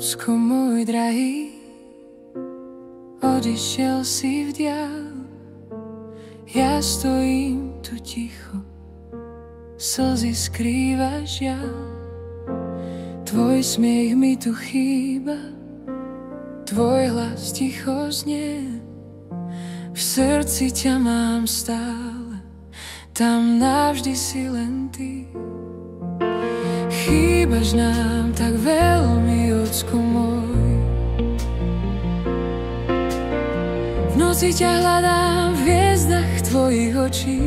Ocko môj drahý, odišiel si v diaľ. Ja stojím tu ticho, slzy skrýva žiaľ. Tvoj smiech mi tu chýba, tvoj hlas ticho znie. V srdci ťa mám stále, tam navždy si len ty. Chýbaš nám tak veľmi, ocko môj. V noci ťa hľadám v hviezdach tvojich očí.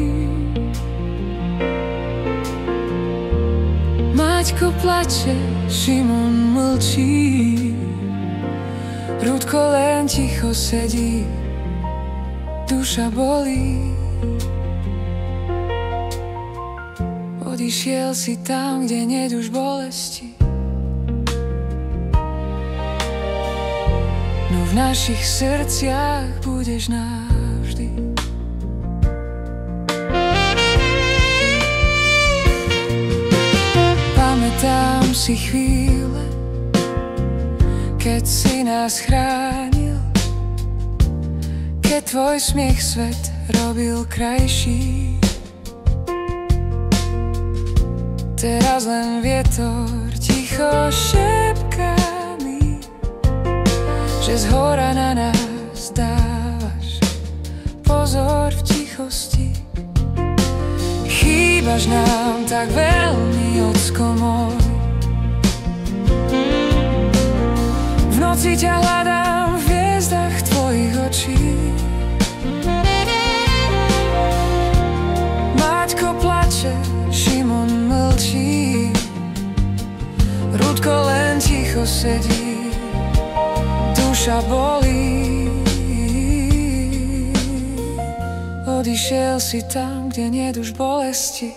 Maťko plače, Šimon mlčí. Rúdko len ticho sedí, duša bolí. Odišiel si tam, kde niet už bolesti, no v našich srdciach budeš navždy. Pamätám si chvíle, keď si nás chránil, keď tvoj smiech svet robil krajší. Teraz len vietor ticho šepká mi, že zhora na nás dávaš pozor v tichosti. Chýbaš nám tak veľmi, ocko môj. V noci ťa hľadám v hviezdach tvojich očí. Maťko plače, Šimon mlčí. Rúdko len ticho sedí, duša bolí. Odišiel si tam, kde niet už bolesti,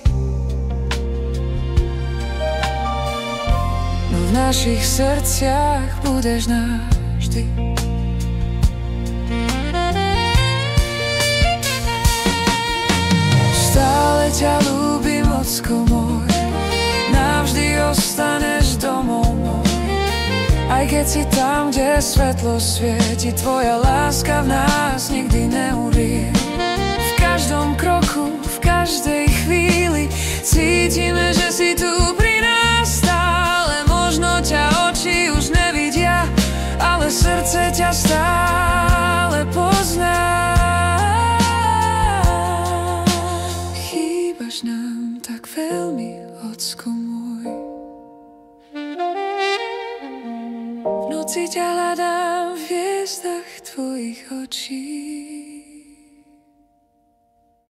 no v našich srdciach budeš navždy. Stále ťa ľúbim, ocko môj, navždy ostaneš domov môj. Aj keď si tam, kde svetlo svieti, tvoja láska v nás nikdy neurie. V každom kroku, v každej chvíli cítime, že si tu pri nás stále. Možno ťa oči už nevidia, ale srdce ťa stále pozná. Chýbaš nám tak veľmi, ocko môj. V noci ťa hľadám v hviezdach tvojich očí.